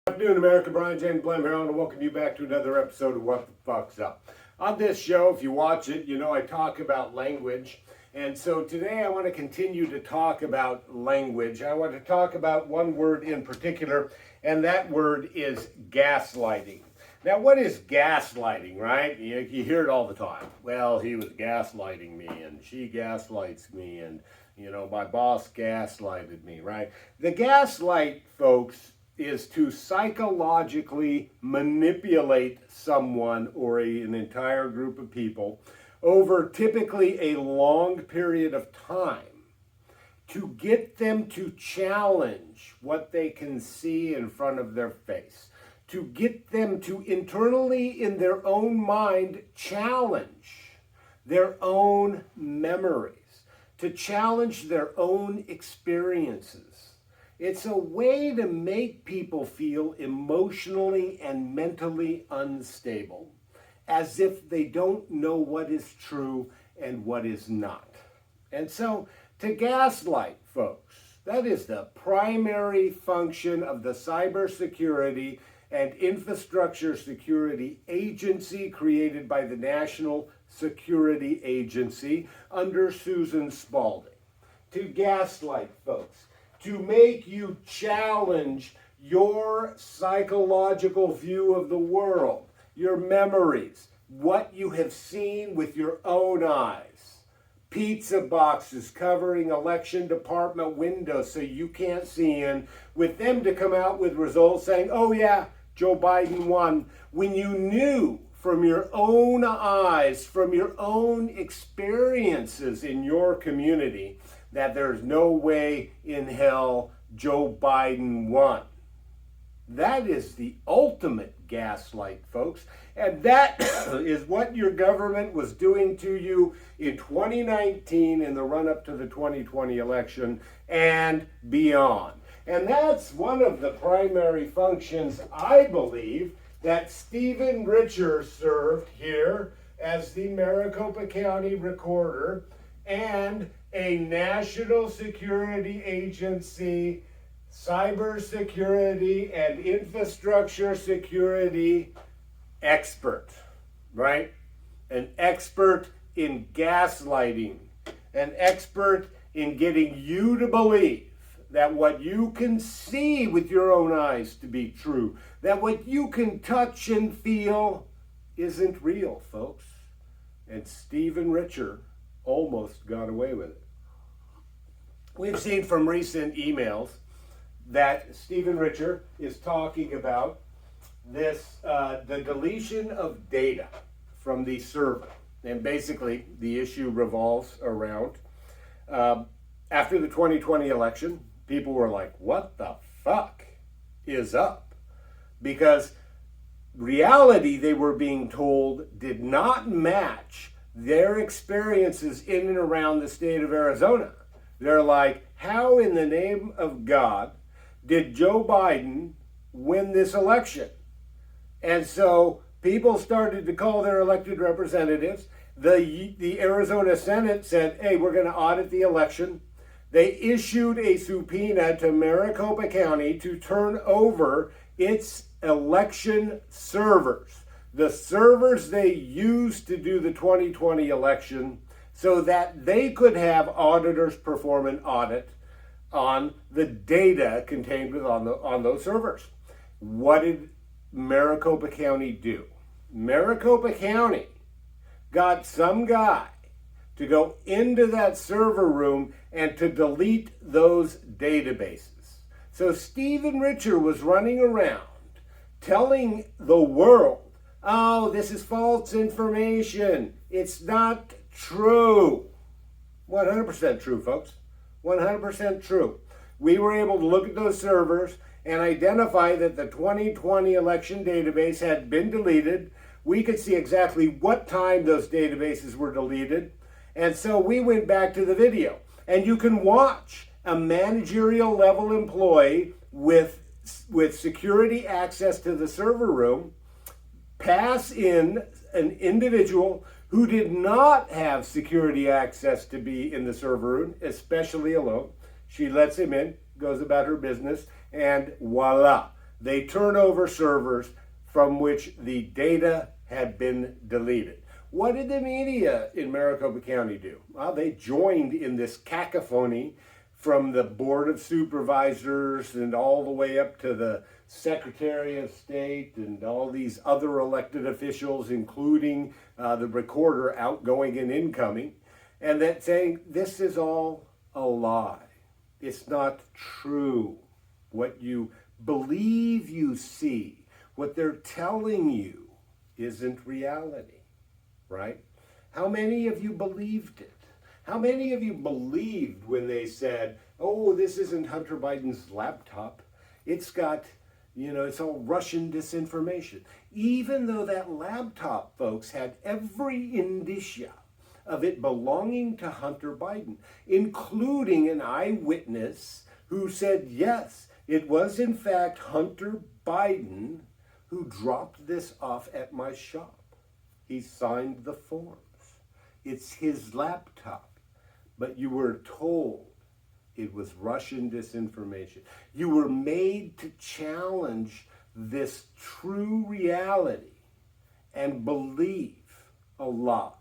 Good afternoon, America. Brian James Blem here. I want to welcome you back to another episode of What the Fuck's Up. On this show, if you watch it, you know I talk about language. And so today I want to continue to talk about language. I want to talk about one word in particular, and that word is gaslighting. Now, what is gaslighting, right? You hear it all the time. Well, he was gaslighting me, and she gaslights me, and, my boss gaslighted me, right? The gaslight, folks, is to psychologically manipulate someone or an entire group of people over typically a long period of time to get them to challenge what they can see in front of their face, to get them to internally in their own mind challenge their own memories, to challenge their own experiences. It's a way to make people feel emotionally and mentally unstable, as if they don't know what is true and what is not. And so, to gaslight folks, that is the primary function of the cybersecurity and infrastructure security agency created by the National Security Agency under Susan Spalding. To gaslight folks, to make you challenge your psychological view of the world, your memories, what you have seen with your own eyes. Pizza boxes covering election department windows so you can't see in, with them to come out with results saying, oh yeah, Joe Biden won, when you knew from your own eyes, from your own experiences in your community, that there's no way in hell Joe Biden won. That is the ultimate gaslight, folks. And that is what your government was doing to you in 2019 in the run-up to the 2020 election and beyond. And that's one of the primary functions, I believe, that Stephen Richer served here as the Maricopa County Recorder and a National Security Agency, cybersecurity and infrastructure security expert, right? An expert in gaslighting, an expert in getting you to believe that what you can see with your own eyes to be true, that what you can touch and feel isn't real, folks. And Stephen Richer almost got away with it. We've seen from recent emails that Stephen Richer is talking about this, the deletion of data from the server. And basically, the issue revolves around, after the 2020 election, people were like, what the fuck is up? Because reality, they were being told, did not match their experiences in and around the state of Arizona. They're like, how in the name of God did Joe Biden win this election? And so people started to call their elected representatives. The Arizona Senate said, hey, we're going to audit the election. They issued a subpoena to Maricopa County to turn over its election servers, the servers they used to do the 2020 election, so that they could have auditors perform an audit on the data contained on those servers. What did Maricopa County do? Maricopa County got some guy to go into that server room and to delete those databases. So Stephen Richer was running around telling the world, oh, this is false information. It's not true. 100% true, folks. 100% true. We were able to look at those servers and identify that the 2020 election database had been deleted. We could see exactly what time those databases were deleted. And so we went back to the video. And you can watch a managerial level employee with security access to the server room pass in an individual who did not have security access to be in the server room, especially alone. She lets him in, goes about her business, and voila. they turn over servers from which the data had been deleted. What did the media in Maricopa County do? Well, they joined in this cacophony from the Board of Supervisors and all the way up to the Secretary of State and all these other elected officials, including the recorder, outgoing and incoming, and that saying, this is all a lie. It's not true. What you believe you see, what they're telling you, isn't reality, right? How many of you believed it? How many of you believed when they said, oh, this isn't Hunter Biden's laptop. It's got, it's all Russian disinformation. Even though that laptop, folks, had every indicia of it belonging to Hunter Biden, including an eyewitness who said, yes, it was in fact Hunter Biden who dropped this off at my shop. He signed the forms. It's his laptop. But you were told it was Russian disinformation. You were made to challenge this true reality and believe a lie.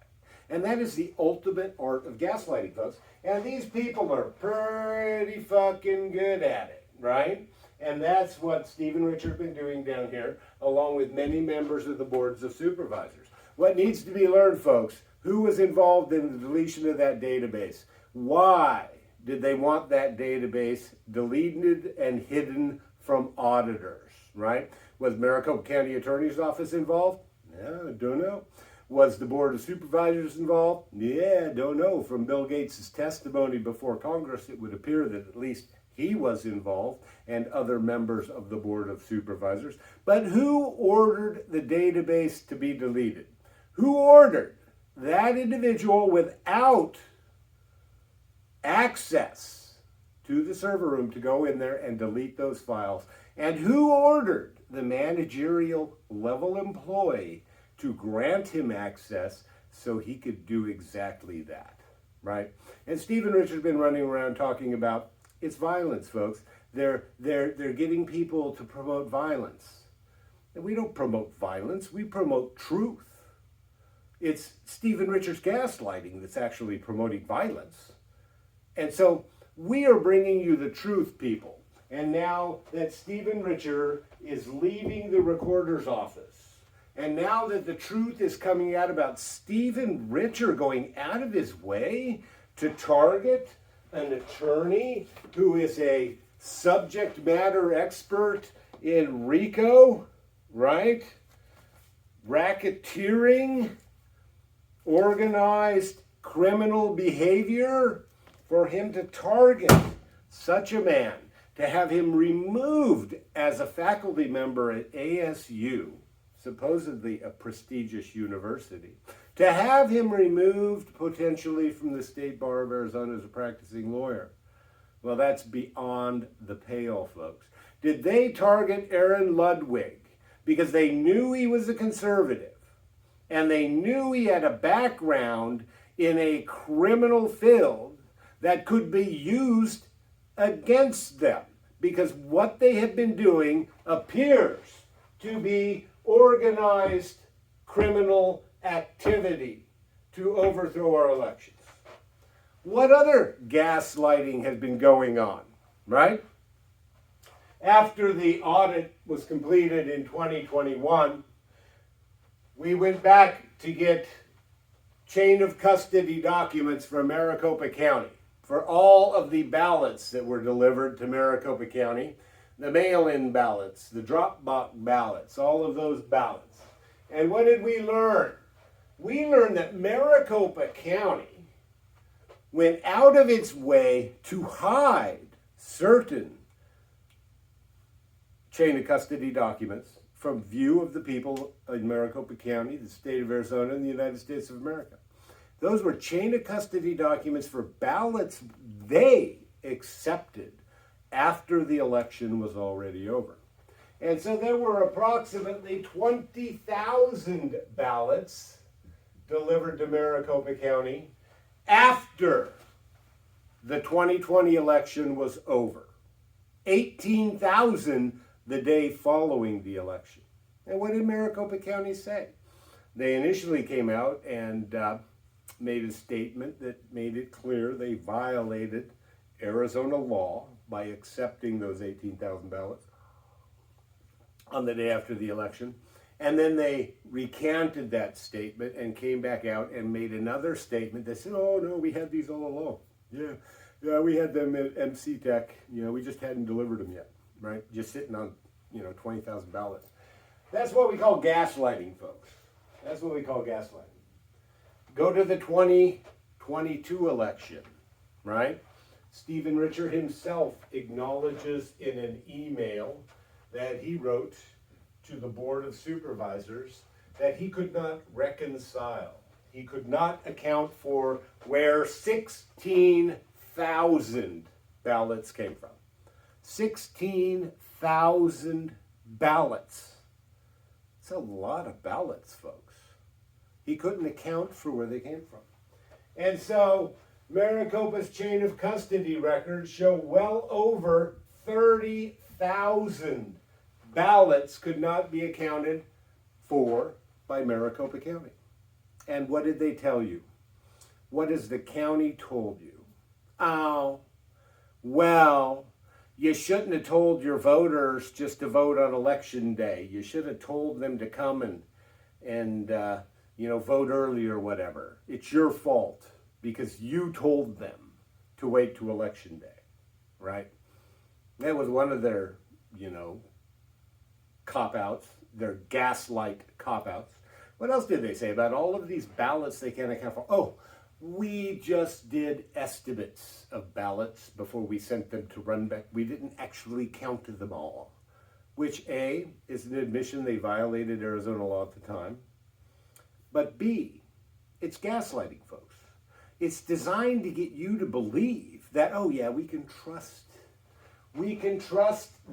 And that is the ultimate art of gaslighting, folks. And these people are pretty fucking good at it, right? And that's what Stephen Richard's been doing down here, along with many members of the boards of supervisors. What needs to be learned, folks, who was involved in the deletion of that database? Why did they want that database deleted and hidden from auditors, right? Was Maricopa County Attorney's Office involved? Yeah, don't know. Was the Board of Supervisors involved? Yeah, don't know. From Bill Gates' testimony before Congress, it would appear that at least he was involved and other members of the Board of Supervisors. But who ordered the database to be deleted? Who ordered that individual without access to the server room to go in there and delete those files? And who ordered the managerial level employee to grant him access so he could do exactly that, right? And Stephen Richard's been running around talking about it's violence, folks. They're getting people to promote violence. And we don't promote violence, we promote truth. It's Stephen Richard's gaslighting that's actually promoting violence. And so we are bringing you the truth, people. And now that Stephen Richard is leaving the recorder's office, and now that the truth is coming out about Stephen Richard going out of his way to target an attorney who is a subject matter expert in RICO, right? Racketeering, organized criminal behavior, for him to target such a man, to have him removed as a faculty member at ASU, supposedly a prestigious university, to have him removed potentially from the State Bar of Arizona as a practicing lawyer. Well, that's beyond the pale, folks. Did they target Aaron Ludwig because they knew he was a conservative and they knew he had a background in a criminal field that could be used against them? Because what they have been doing appears to be organized criminal activity to overthrow our elections. What other gaslighting has been going on, right? After the audit was completed in 2021, we went back to get chain of custody documents from Maricopa County for all of the ballots that were delivered to Maricopa County, the mail-in ballots, the drop-box ballots, all of those ballots. And what did we learn? We learned that Maricopa County went out of its way to hide certain chain of custody documents from view of the people in Maricopa County, the state of Arizona, and the United States of America. Those were chain of custody documents for ballots they accepted after the election was already over. And so there were approximately 20,000 ballots delivered to Maricopa County after the 2020 election was over. 18,000 the day following the election. And what did Maricopa County say? They initially came out and made a statement that made it clear they violated Arizona law by accepting those 18,000 ballots on the day after the election. And then they recanted that statement and came back out and made another statement that said, oh no, we had these all along. Yeah, we had them at MC Tech. We just hadn't delivered them yet, right? Just sitting on, 20,000 ballots. That's what we call gaslighting, folks. That's what we call gaslighting. Go to the 2022 election, right? Stephen Richer himself acknowledges in an email that he wrote to the Board of Supervisors that he could not reconcile. He could not account for where 16,000 ballots came from. 16,000 ballots. It's a lot of ballots, folks. He couldn't account for where they came from. And so Maricopa's chain of custody records show well over 30,000 ballots could not be accounted for by Maricopa County. And what did they tell you? What has the county told you? Oh, well, you shouldn't have told your voters just to vote on election day. You should have told them to come and vote early or whatever. It's your fault because you told them to wait to election day, right? That was one of their, cop-outs, their gaslight cop-outs. What else did they say about all of these ballots they can't account for? Oh, we just did estimates of ballots before we sent them to run back. We didn't actually count them all, which A, is an admission they violated Arizona law at the time. But B, it's gaslighting, folks. It's designed to get you to believe that, oh yeah, we can trust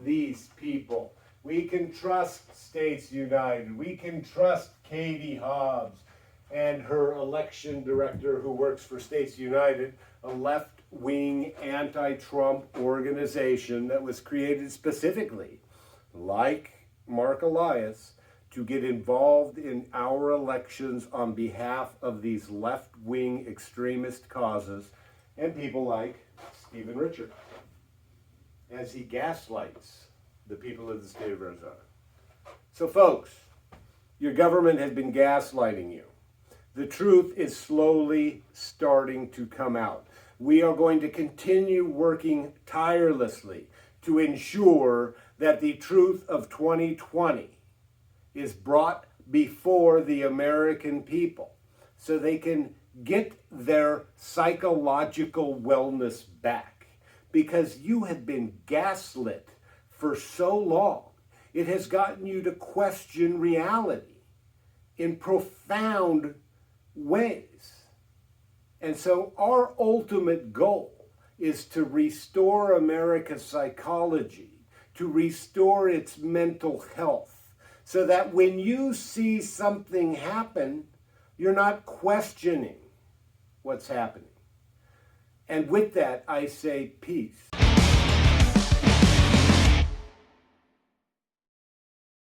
these people. We can trust States United. We can trust Katie Hobbs and her election director who works for States United, a left-wing anti-Trump organization that was created specifically, like Mark Elias, to get involved in our elections on behalf of these left-wing extremist causes and people like Stephen Richer, as he gaslights the people of the state of Arizona. So folks, your government has been gaslighting you. The truth is slowly starting to come out. We are going to continue working tirelessly to ensure that the truth of 2020 is brought before the American people so they can get their psychological wellness back. Because you have been gaslit for so long, it has gotten you to question reality in profound ways. And so our ultimate goal is to restore America's psychology, to restore its mental health, so that when you see something happen, you're not questioning what's happening. And with that, I say peace.